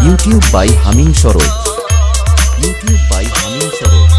YouTube by Humming Saroj. YouTube by Humming Saroj.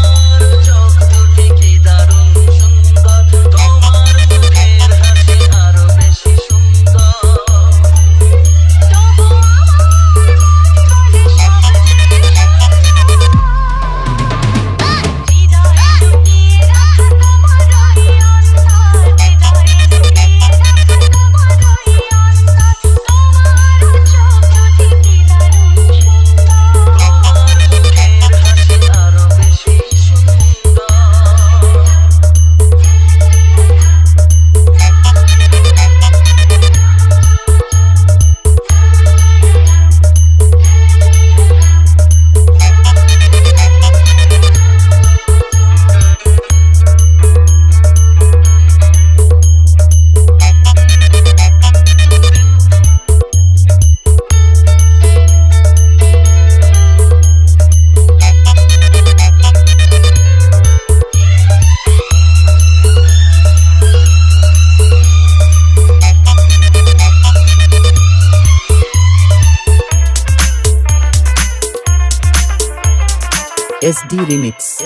SD Remix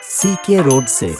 CK Road से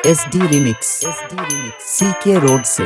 SD Remix CK Road से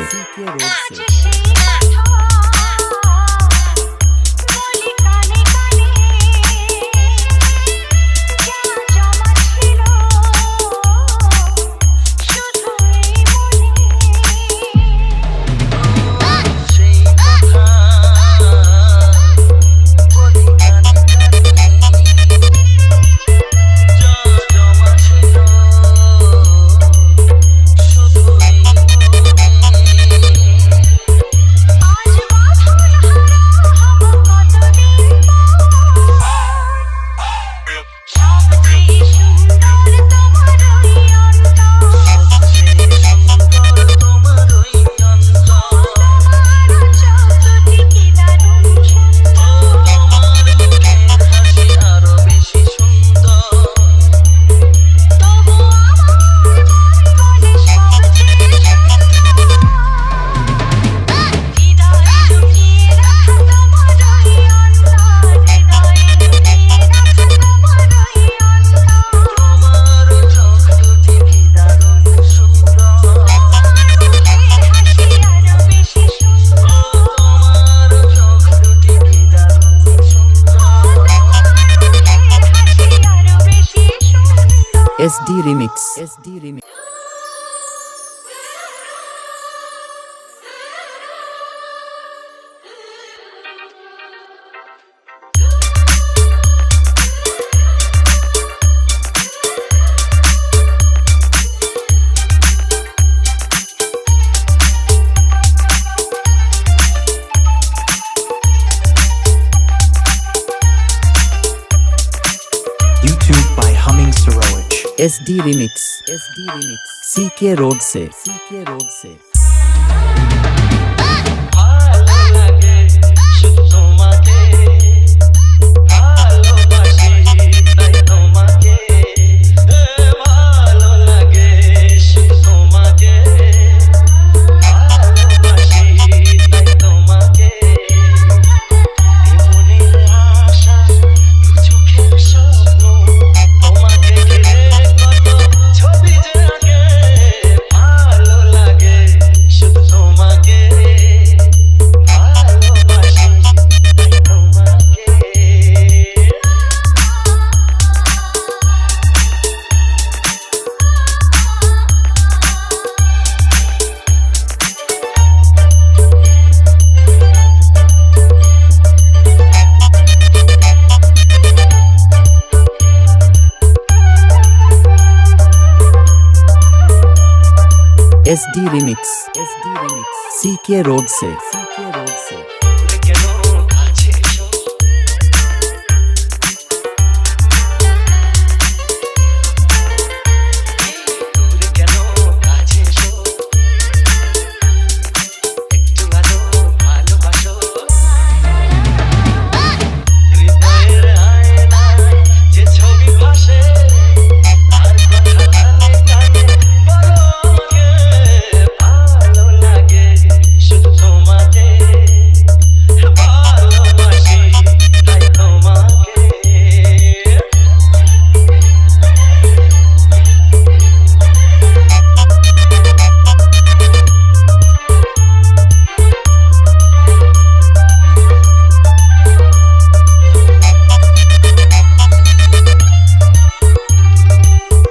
SD Remix YouTube by Humming Saroj SD Remix CK Road से SD Remix CK road से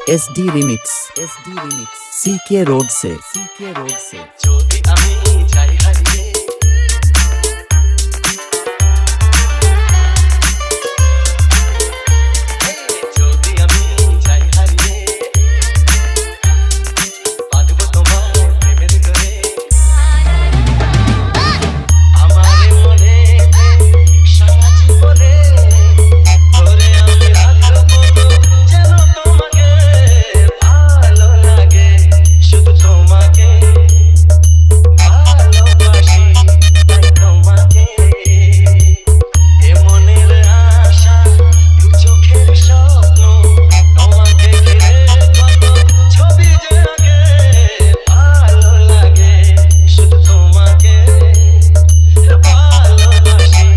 SD Remix CK road से যদি আমি যাই হারিয়ে যদি আমি যাই হারিয়ে বাঁধবো তোমার প্রেমের করে আমার মনে সারা জীবনে ধরে আমি রাখবো যেন তোমাকে ভালো লাগে শুধু তোমাকে ভালোবাসি তাই তোমাকে এ মনের আশা দু চোখের স্বপ্ন তোমাকে ঘিরে কত ছবি যে আঁকে ভালো লাগে শুধু তোমাকে ভালোবাসি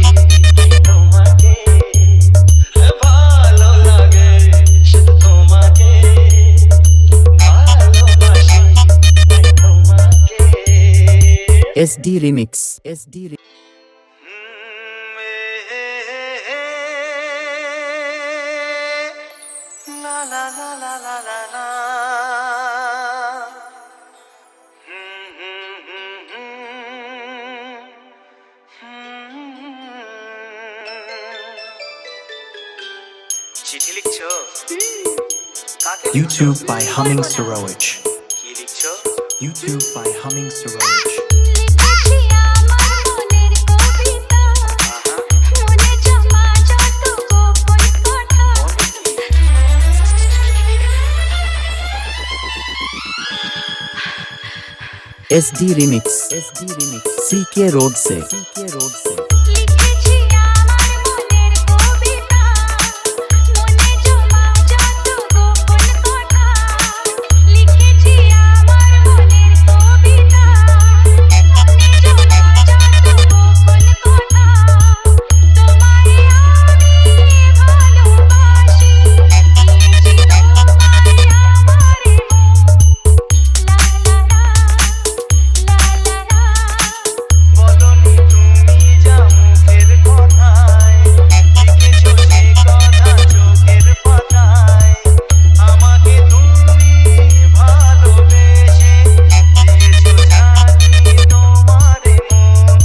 তাই তোমাকে ভালো লাগে শুধু তোমাকে ভালোবাসি তাই তোমাকে SD Remix La la la la la la la. চিঠি লিখছো? কাকে YouTube by Humming Saroj. কি লিখছো? YouTube by Humming Saroj. লিখেছি আমার মনের কবিতা মনে জমা যত গোপন কথা SD Remix CK रोड से লিখেছি আমার মনের কবিতা মনে জমা যত গোপন কথা লিখেছি আমার মনের কবিতা মনে জমা যত গোপন কথা তোমায় আমি ভালোবাসি দিয়েছি তোমায় আমার বলনি তুমি যা মুখের কথায় লিখেছো সে কথা চোখের পাতায় আমাকে তুমি ভালোবেসে দিয়েছো জানি তোমার মন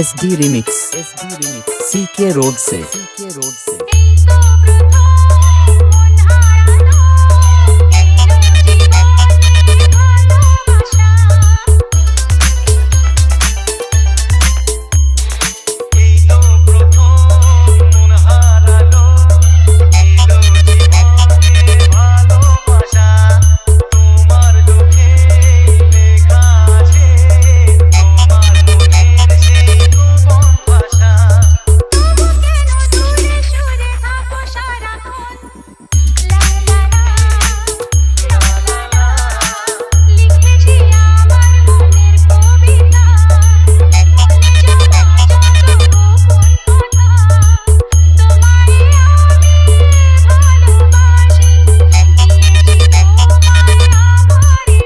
SD Remix CK रोड से এই তো প্রথম মন হারানো এলো জীবনে ভালোবাসা এই তো প্রথম মন হারালো এলো জীবনে ভালোবাসা তোমার চোখে লেখা আছে তোমার মনের সেই গোপন ভাষা তবু কেন দূরে সরে থাকো সারাক্ষণ লিখেছি আমার মনের কবিতা মনে জমা যত গোপন কথা তোমায় আমি ভালোবাসি দিয়েছি তোমায় আমারই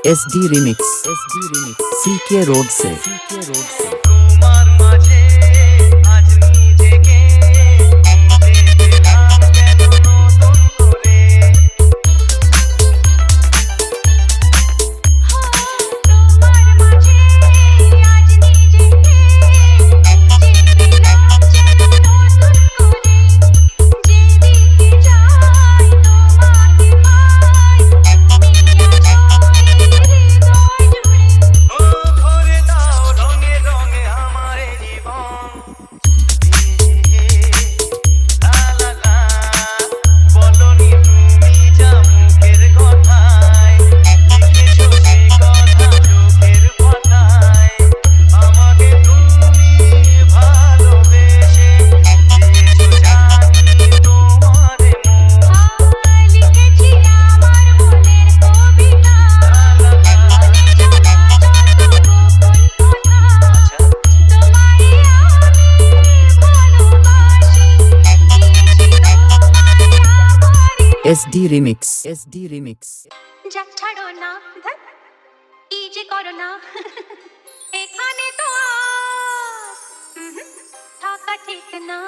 SD Remix CK रोड से তোমার মাঝে আজ SD Remix. SD Remix. যা ছাড়ো না ধ্যাৎ, কি যে করো না এখানে তো আর থাকা ঠিক না।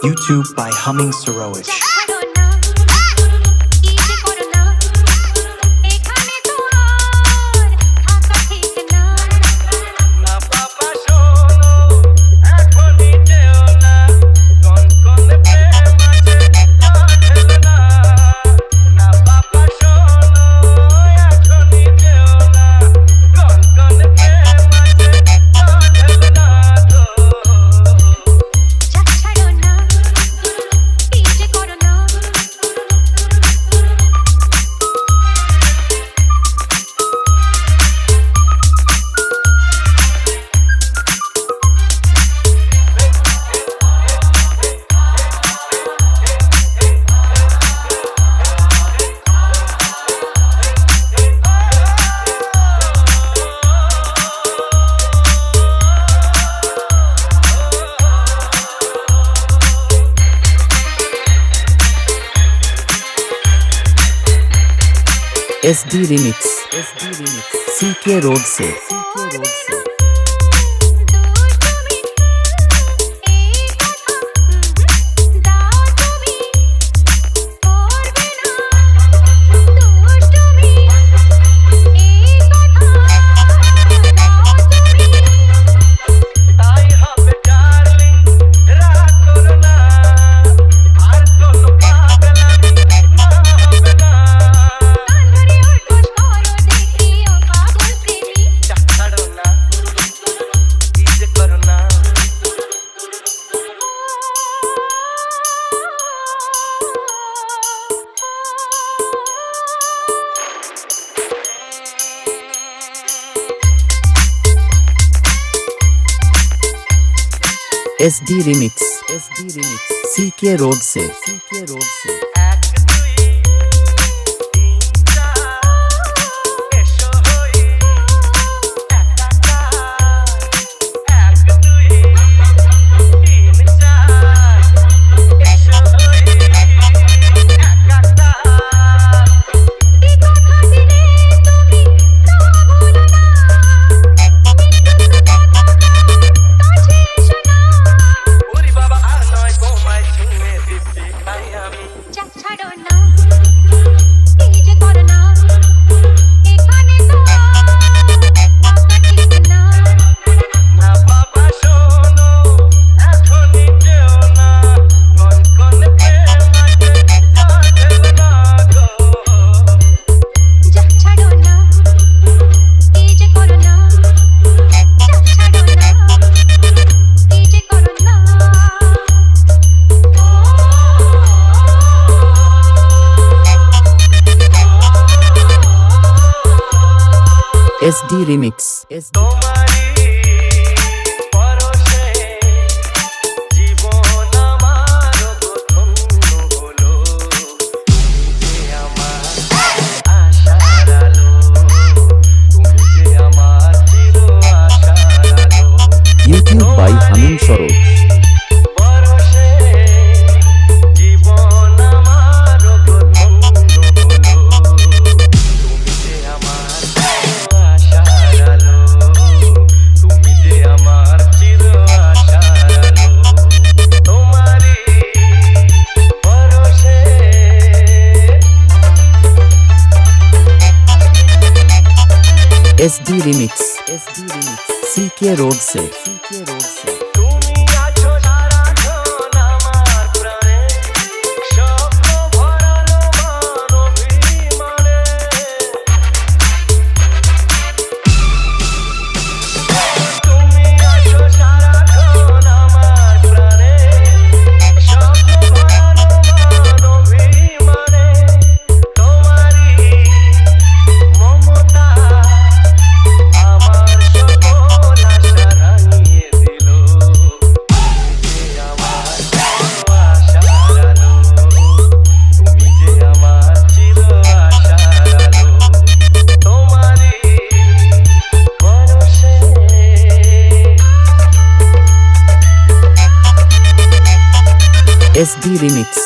YouTube by Humming Sorowich. যা ছাড়ো না, কি যে করো না এখানে তো আর থাকা ঠিক না। না বাবা শোনো এখনই যেও না কনকনে প্রেম আছে ঢেলো না। না বাবা শোনো এখনই যেও না কনকনে প্রেম আছে ঢেলো না তো। যা ছাড়ো না, কি যে করো না। SD Remix. SD Remix. CK Road से. CK Road से. দূর তুমি এই কথা দাও তুমি করবে না। দূর তুমি এই কথা দাও তুমি। তাই হবে ডার্লিং রাগ করো না আর কোনো পাগলামি না হবে না। কান ধরে উঠোস করো দেখি ও পাগল প্রেমী। যা ছাড়ো না কি যে করো না। SD Remix. SD Remix. CK Road से. CK Road से. এক দুই তিন চার এসো হই একাকার। এক দুই তিন চার এসো হই একাকার। এই কথা দিলে তুমি তা ভুলো না। মৃত্যুর কথা কাছে এসো না। ওরে বাবা আর নয় তোমায় ছুঁয়ে দিতে চাই আমি। যা ছাড়ো না, কি যে করো না এখানে তো আর থাকা ঠিক না। না বাবা শোনো এখনই যেও না কনকনে প্রেম আছে ঢেলো না গো। যা ছাড়ো না, কি যে করো না। যা ছাড়ো না, কি যে করো না। SD Remix. SD. তোমারই পরশে জীবন আমার ধন্য হলো। তুমি যে আমার আশার আলো, তুমি যে আমার চির আশার আলো। YouTube by Humming Sorowich. পরশে জীবন আমার ধন্য হলো। তুমি যে আমার চির আশার আলো, তুমি যে আমার চির আশার আলো। তোমারই পরশে SD Remix. SD Remix. CK Road से. CK Road से. তুমি আছো সারাক্ষণ আমার প্রাণে, স্বপ্ন ভরালো মন অভিমানে। তুমি আছো সারাক্ষণ আমার প্রাণে, স্বপ্ন ভরালো মন অভিমানে। তোমারই মমতা আমার সকল আশা রাঙিয়ে দিল। रिमिक्स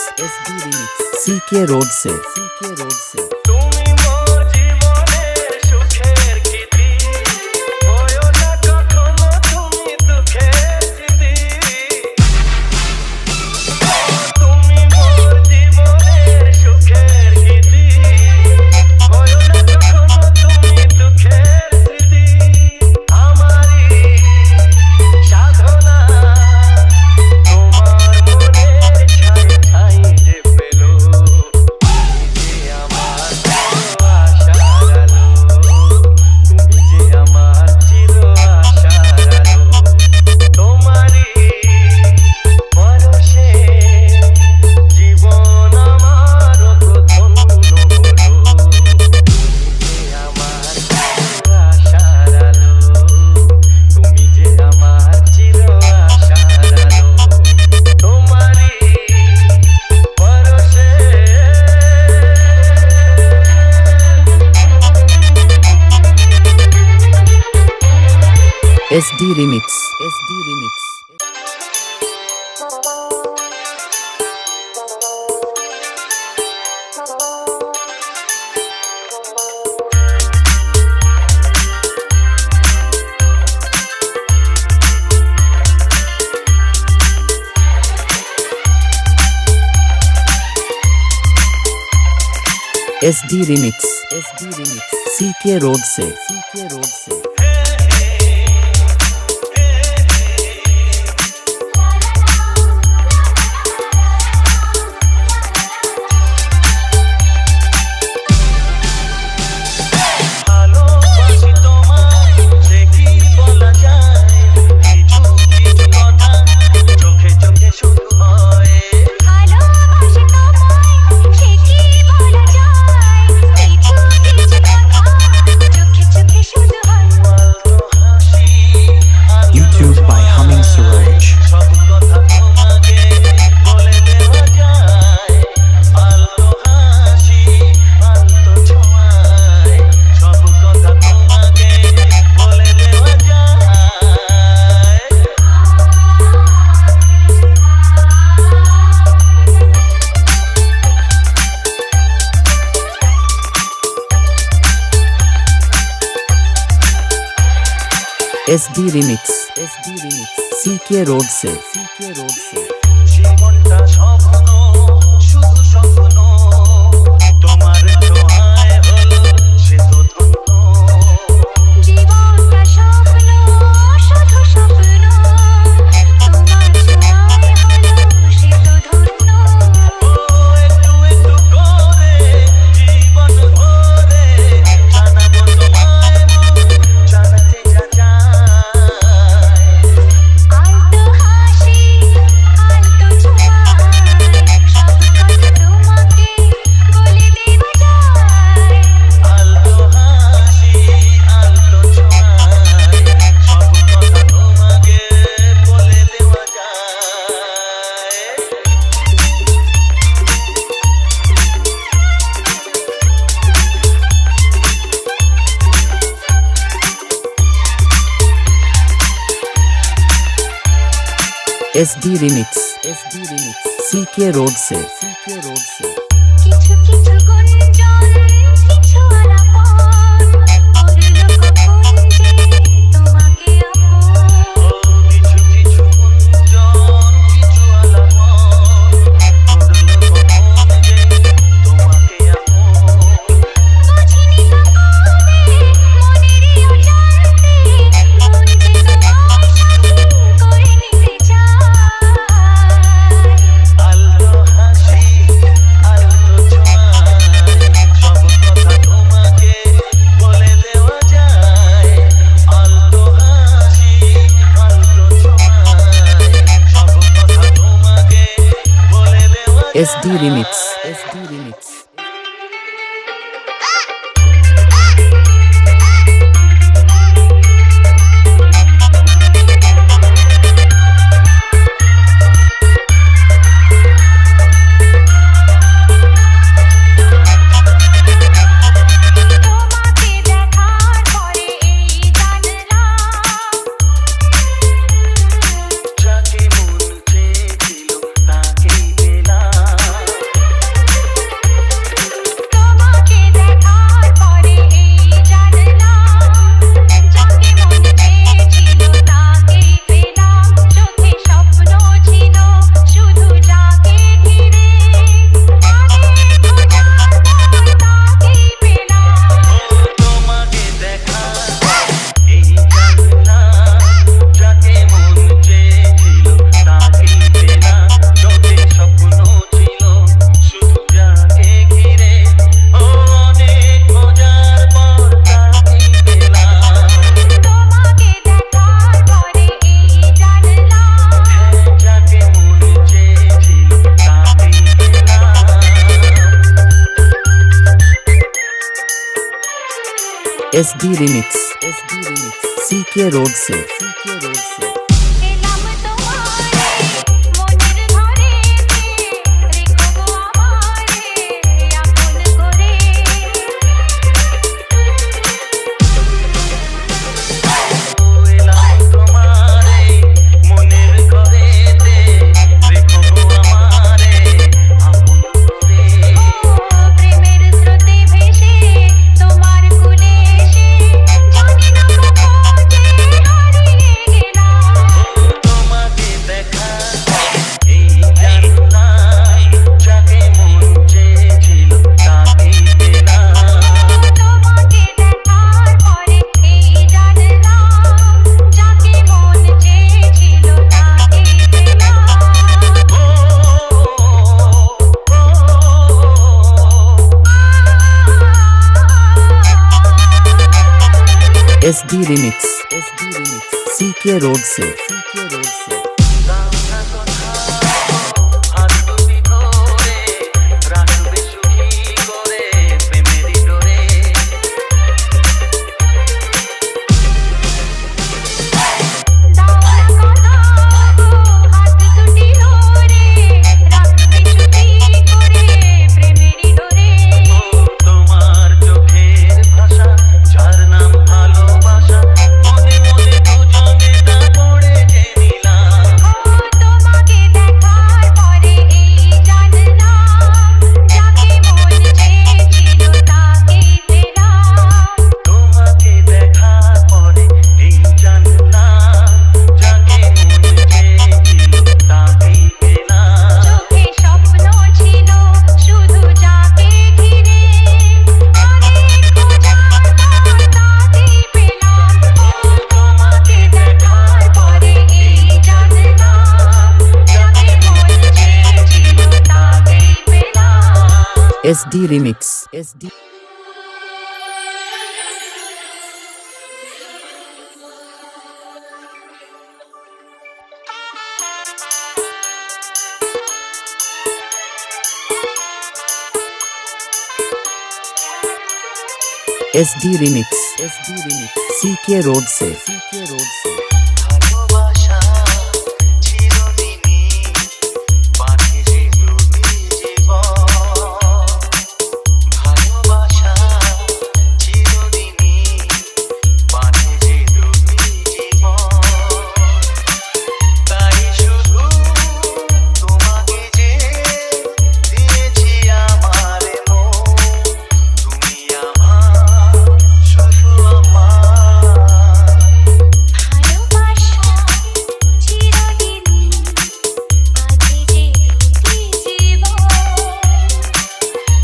CK रोड से তুমি মোর জীবনের সুখের গীতি হয়ো না কখনো তুমি দুঃখের স্মৃতি তুমি মোর জীবনের সুখের গীতি হয়ো না কখনো তুমি দুঃখের স্মৃতি আমারই সাধনা তোমার মনের ছাই ছাই যে পেলো SD Remix SD Remix CK road से ভালোবাসি তোমায় সে কি বলা যায় কিছু কিছু কথা চোখে চোখে শুধু হয় ভালোবাসি তোমায় সে কি বলা যায় কিছু কিছু কথা চোখে চোখে শুধু হয় আলতো হাসি YouTube by Humming Suroj. সব কথা তোমাকে বলে দেওয়া যায় আলতো হাসি আলতো ছোঁয়ায় সব কথা তোমাকে বলে দেওয়া যায় SD Remix CK रोड से জীবনটা স্বপ্ন শুধু স্বপ্ন তোমার দোহায় হলো সে তো ধন্য জীবনটা স্বপ্ন শুধু স্বপ্ন তোমার ছোঁয়ায় হলো সে তো ধন্য ও একটু একটু করে জীবন ভরে জানাবো তোমায় মন জানাতে যা চায় আলতো হাসি আলতো ছোঁয়ায় সব কথা তোমাকে বলে দেওয়া যায় আলতো হাসি আলতো ছোঁয়ায় সব কথা তোমাকে বলে দেওয়া যায় SD Remix CK रोड से কিছু কিছু গুঞ্জন কিছু আলাপন করলো কখন যে তোমাকে আপন কিছু কিছু গুঞ্জন কিছু আলাপন করলো কখন যে তোমাকে আপন বুঝিনি তো কবে মনেরই অজান্তে মন যে তোমায় সাথী করে নিতে চায় আলতো হাসি আলতো ছোঁয়ায় সব কথা তোমাকে বলে দেওয়া যায় আলতো হাসি আলতো ছোঁয়ায় সব কথা তোমাকে বলে দেওয়া যায় SD Remix তোমাকে দেখার পরে এই জানলাম যাকে মন চেয়েছিল তাকেই পেলাম SD Remix CK Road से এলাম তোমারে মনের ঘরেতে রেখো গো আমারে আপন করে এলাম তোমারে মনের ঘরেতে রেখো গো আমারে আপন করে প্রেমের স্রোতে ভেসে তোমার কুলে এসে জানি না কখন যে হারিয়ে গেলাম তোমাকে দেখা এই জানলাম যাকে মন চেয়েছিল তাকেই পেলাম তোমাকে দেখার পরে এই জানলাম যাকে মন চেয়েছিল তাকেই পেলাম SD Remix CK Road से দাওনা কোথাও হাত দুটি ধরে রাখবে সুখী করে প্রেমেরই ডোরে দাওনা কথা হাত দুটি ধরে রাখবে সুখী করে প্রেমেরই ডোরে তোমার চোখের ভাষা যার নাম ভালোবাসা মনে মনে দুজনে তা পড়ে নিলাম তোমাকে দেখার পরে এই জানলাম যাকে মন চেয়েছিল তাকেই পেলাম তোমাকে দেখার পরে এই জানলাম যাকে মন চেয়েছিল তাকেই পেলাম চোখে স্বপ্ন ছিল শুধু যাকে ঘিরে অনেক খোঁজার পর তাকেই পেলাম তোমাকে দেখার পরে এই জানলাম যাকে মন চেয়েছিল তাকেই পেলাম SD Remix SD Remix CK Road से ভালোবাসা চিরদিনই বাঁধে যে দুটি জীবন ভালোবাসা চিরদিনই বাঁধে যে দুটি জীবন তাই শুধু তোমাকে যে দিয়েছি আমার মন তুমি আমার শুধু আমার ভালোবাসা চিরদিনই বাঁধে যে দুটি জীবন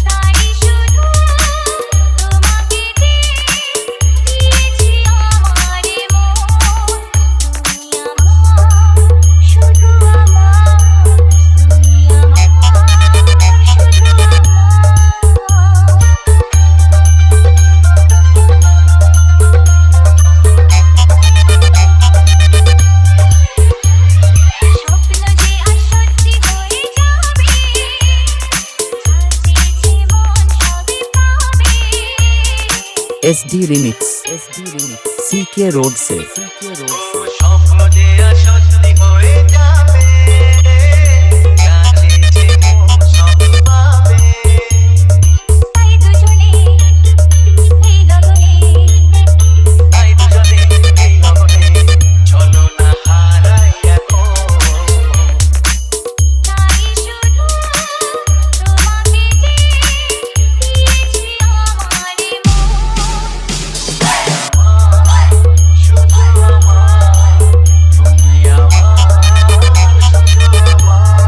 তাই শুধু তোমাকে দিয়েছি আমার মন তুমি আমার শুধু আমার তুমি স্বপ্ন যে আজ সত্যি হয়ে যাবে সাজিয়েছে মন সবই পাবে SD Remix CK Road से স্বপ্ন যে আজ সত্যি হয়ে যাবে কাছে যে মন সব পাবে তাই দুজনে এই লগনে তাই দুজনে এই লগনে চলো না হারাই এখন তাই শুধু তোমাকে দিয়েছি আমার মন শুধু আমার তুমি আমার শুধু আমার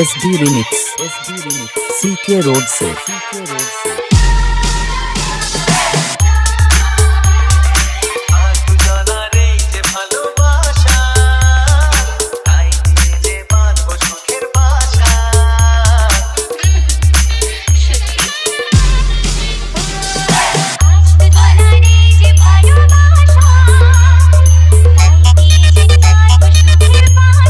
SD Remix CK Road से আর দুজনার এই যে ভালোবাসা তাই দিয়ে যে বাঁধবো সুখের বাসা আজ দুজনার এই যে ভালোবাসা তাই দিয়ে যে বাঁধবো সুখের বাসা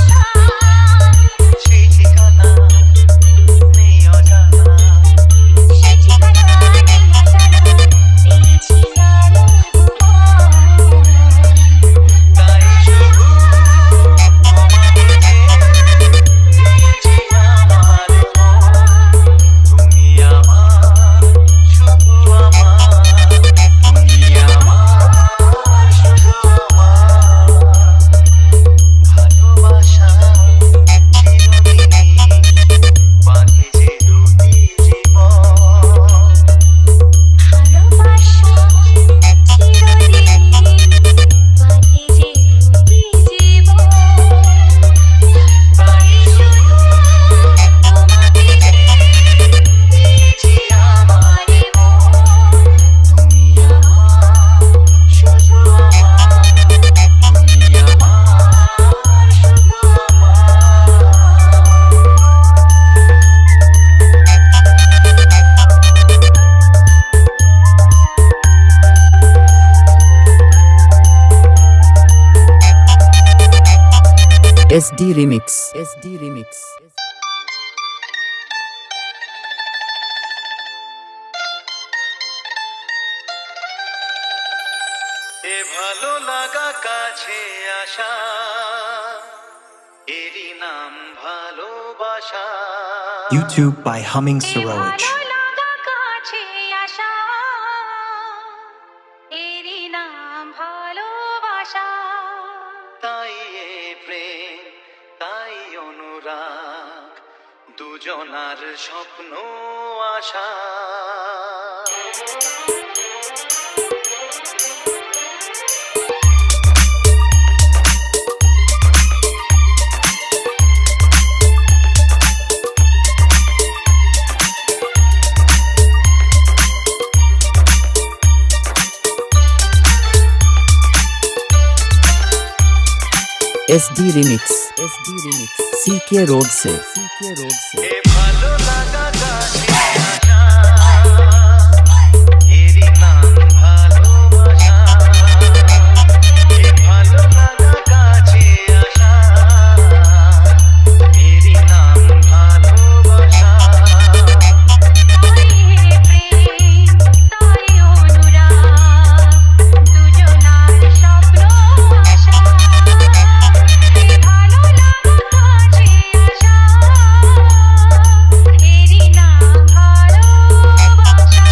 SD Remix. SD Remix. এ ভালো লাগা কাছে আসা, এরই নাম ভালোবাসা। YouTube by Humming Saroj. ভালো লাগা কাছে আসা, এরই নাম ভালোবাসা। তাই এ প্রেম, তাই অনুরাগ, দুজনার স্বপ্ন আশা। SD Remix. SD Remix. CK Road से. CK Road से. এ ভালো লাগা কাছে আসা, এরই নাম ভালোবাসা। এ ভালো লাগা কাছে আসা, এরই নাম ভালোবাসা। তাই হে প্রেম, তাই অনুরাগ, দুজনার স্বপ্ন আশা। এ ভালো লাগা কাছে আসা, এরই নাম ভালোবাসা।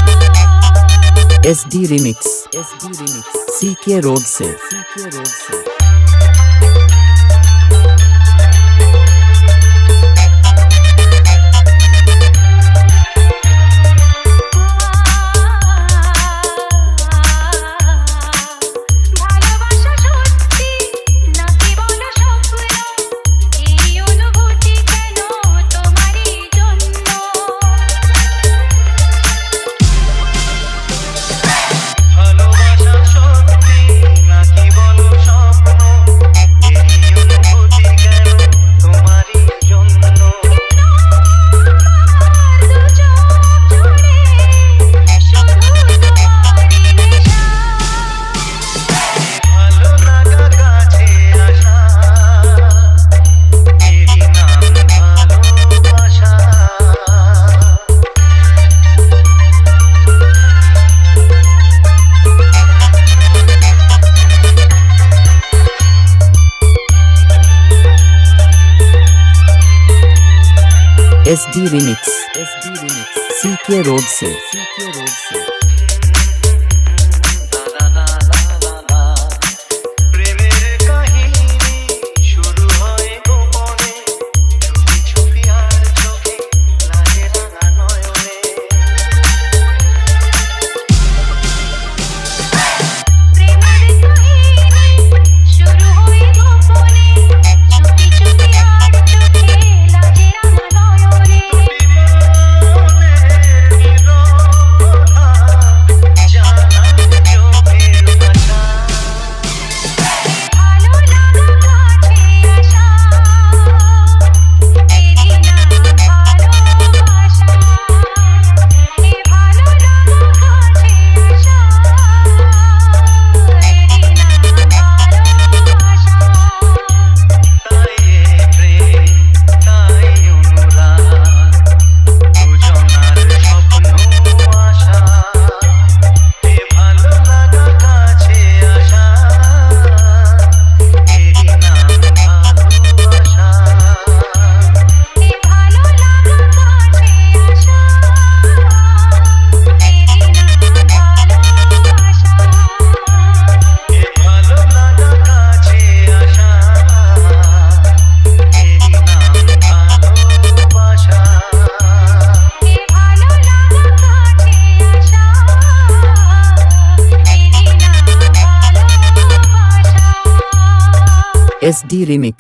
SD Remix. SD Remix. CK Road से. CK Road से. ভালোবাসা সত্যি নাকি বলো স্বপ্ন, এই অনুভূতি কেন তোমারই জন্য। ভালোবাসা সত্যি নাকি বলো স্বপ্ন, এই অনুভূতি কেন তোমারই জন্য। দু চোখ জুড়ে শুধু তোমারই নেশা। ভালো লাগা কাছে আসা, এরই নাম ভালোবাসা। SD Remix. SD Remix. CK Road से. CK Road से. প্রেমের কাহিনী শুরু হয় গোপনে, চুপি চুপি আর চোখে লাগে রাঙা নয়নে। প্রেমের কাহিনী শুরু হয়ে গোপনে, চুপি চুপি আর চোখে লাগে রাঙা নয়নে। মনের নীরব কথা জানাই চোখের ভাষা। ভালো লাগা কাছে আসা, এরই নাম ভালোবাসা। এ ভালো লাগা কাছে আসা, এরই নাম ভালোবাসা। তাই এ প্রেম, তাই অনুরাগ, দুজনার স্বপ্ন আশা। এ ভালো লাগা কাছে আসা, এরই নাম ভালোবাসা। এ ভালো লাগা কাছে আসা, এরই নাম ভালোবাসা। এ ভালো লাগা কাছে আসা, এরই নাম ভালোবাসা। এ ভালো লাগা কাছে আসা, এরই নাম ভালোবাসা। SD Remix.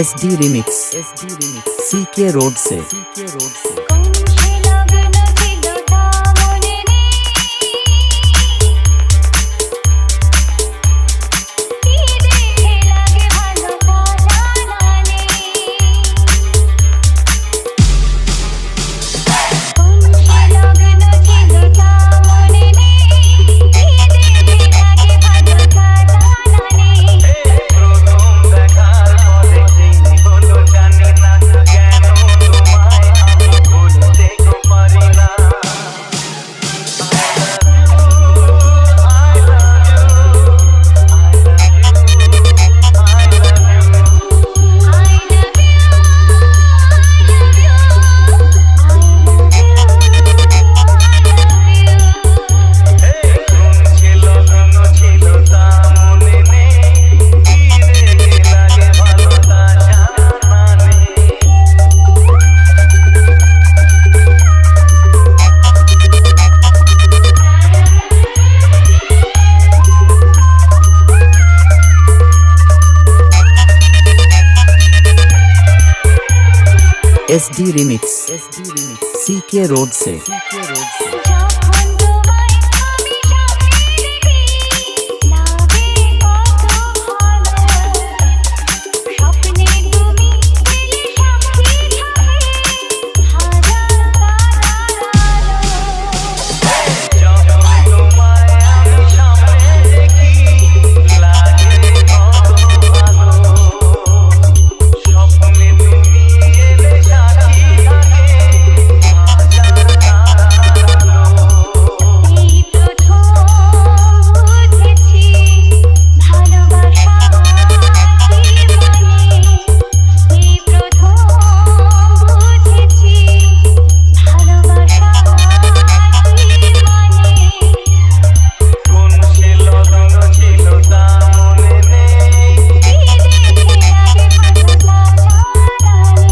SD Remix. SD Remix. CK road से कौन से लगन ছিল তা মনে নেই কি দেখে লাগে ভালো তা জানা নেই कौन से लगन ছিল তা মনে নেই কি দেখে লাগে ভালো তা জানা নেই প্রথম দেখার পরে কি হলো জানি না কেন তোমায় আমি ভুলতে পারি না SD Remix CK रोड से যখন তোমায় আমি সামনে দেখি লাগে কত ভালো স্বপ্নে তুমি এলে সাক্ষী থাকে হাজার তারার আলো যখন তোমায় আমি সামনে দেখি লাগে কত ভালো স্বপ্নে তুমি এলে সাথী থাকে হাজার তারার আলো এই প্রথম বুঝেছি ভালোবাসা কি মানে এই প্রথম বুঝেছি ভালোবাসা কি মানে কোন সে লগন ছিল তা মনে নেই কি দেখে লাগে ভালো তা জানা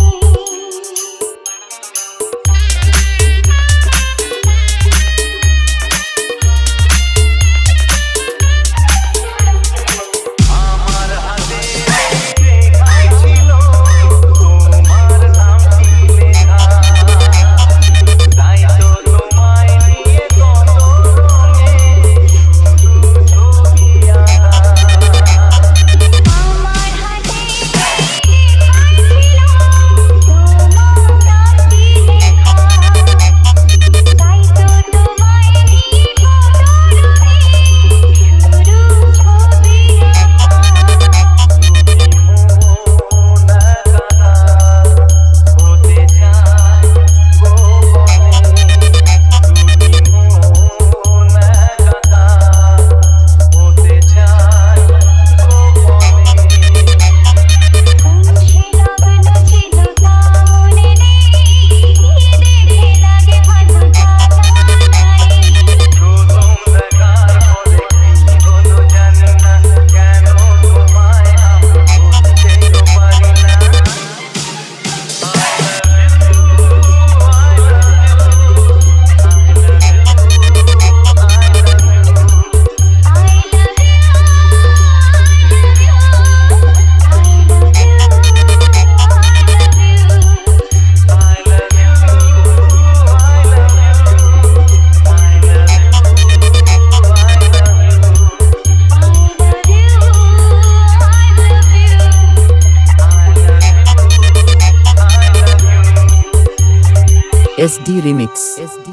আমার হাতে লেখাই ছিল তোমার নামটি লেখা তাই তো তোমায় নিয়ে কত রঙে শুধু ছবি আঁকা আমার হাতে লেখাই ছিল তোমার নামটি লেখা তাই তো তোমায় নিয়ে কত রঙে শুরু ছবি আঁকা হতে চায় গোপনে দুটি মন একাকার হতে চায় গোপনে কোন সে লগন ছিল তা মনে নেই কি দেখে লাগে ভালো তা জানা নেই প্রথম দেখার পরে কি হলো জানি না কেন তোমায় আমি ভুলতে পারি না SD Remix